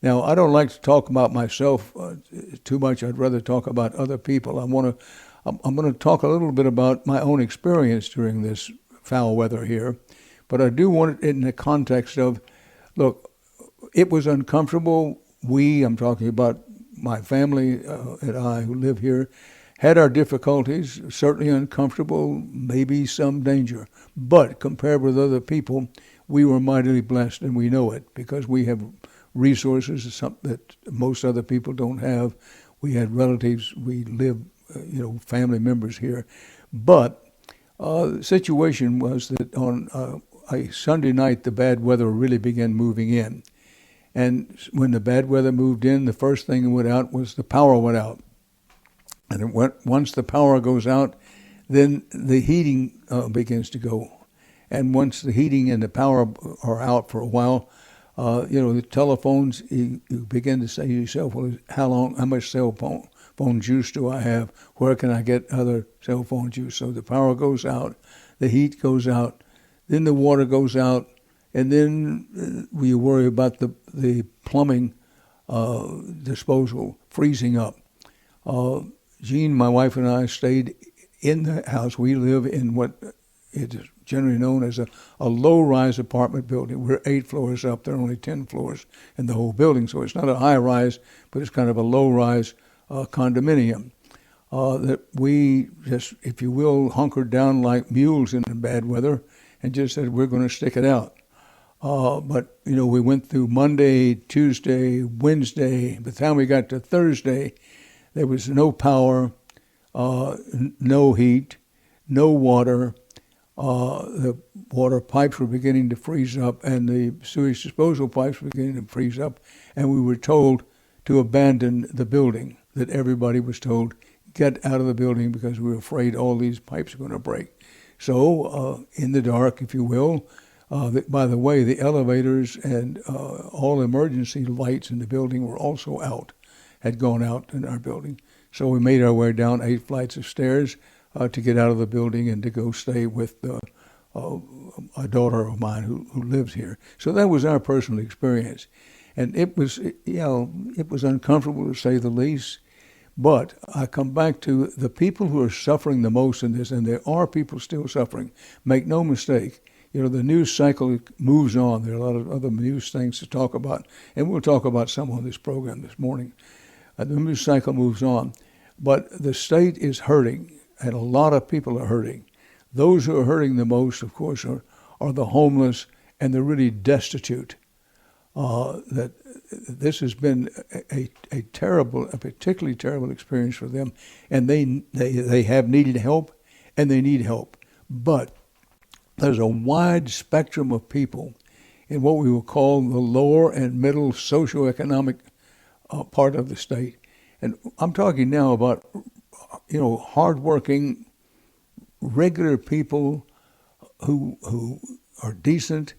Now, I don't like to talk about myself too much. I'd rather talk about other people. I'm going to talk a little bit about my own experience during this foul weather here, but I do want it in the context of, look, it was uncomfortable. I'm talking about my family and I who live here, had our difficulties, certainly uncomfortable, maybe some danger. But compared with other people, we were mightily blessed, and we know it because we have resources that most other people don't have. We had relatives, we live, family members here. But the situation was that on a Sunday night, the bad weather really began moving in. And when the bad weather moved in, the first thing that went out was the power went out. And once the power goes out, then the heating begins to go. And once the heating and the power are out for a while, the telephones, you begin to say to yourself, well, how much cell phone juice do I have? Where can I get other cell phone juice? So the power goes out, the heat goes out, then the water goes out, and then we worry about the plumbing disposal freezing up. Jean, my wife, and I stayed in the house. We live in what is generally known as a low-rise apartment building. We're 8 floors up. There are only 10 floors in the whole building, so it's not a high-rise, but it's kind of a low-rise condominium. That we just, if you will, hunkered down like mules in the bad weather and just said, we're going to stick it out. But, we went through Monday, Tuesday, Wednesday. By the time we got to Thursday, there was no power, no heat, no water. The water pipes were beginning to freeze up, and the sewage disposal pipes were beginning to freeze up, and we were told to abandon the building, that everybody was told, get out of the building because we were afraid all these pipes are going to break. So, in the dark, if you will, by the way, the elevators and all emergency lights in the building were also out, had gone out in our building. So we made our way down 8 flights of stairs to get out of the building and to go stay with a daughter of mine who lives here. So that was our personal experience. And it was uncomfortable to say the least. But I come back to the people who are suffering the most in this, and there are people still suffering. Make no mistake. The news cycle moves on. There are a lot of other news things to talk about, and we'll talk about some on this program this morning. The news cycle moves on. But the state is hurting, and a lot of people are hurting. Those who are hurting the most, of course, are the homeless and the really destitute. That this has been a particularly terrible experience for them, and they have needed help, and they need help. But there's a wide spectrum of people in what we will call the lower and middle socioeconomic part of the state. And I'm talking now about, hardworking, regular people who are decent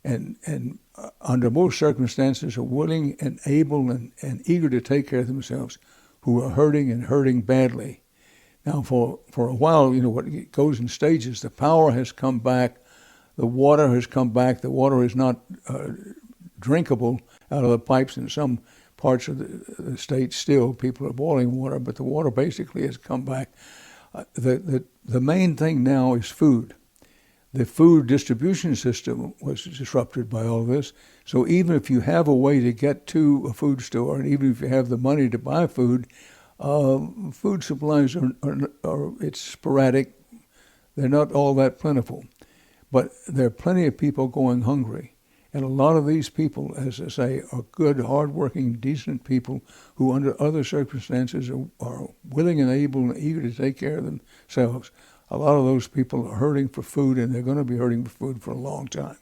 and under most circumstances are willing and able and eager to take care of themselves, who are hurting badly. Now, for a while, what goes in stages. The power has come back, the water has come back. The water is not drinkable out of the pipes in some parts of the state. Still, people are boiling water, but the water basically has come back. The main thing now is food. The food distribution system was disrupted by all this. So even if you have a way to get to a food store, and even if you have the money to buy food, food supplies are it's sporadic. They're not all that plentiful. But there are plenty of people going hungry. And a lot of these people, as I say, are good, hardworking, decent people who under other circumstances are willing and able and eager to take care of themselves. A lot of those people are hurting for food, and they're going to be hurting for food for a long time.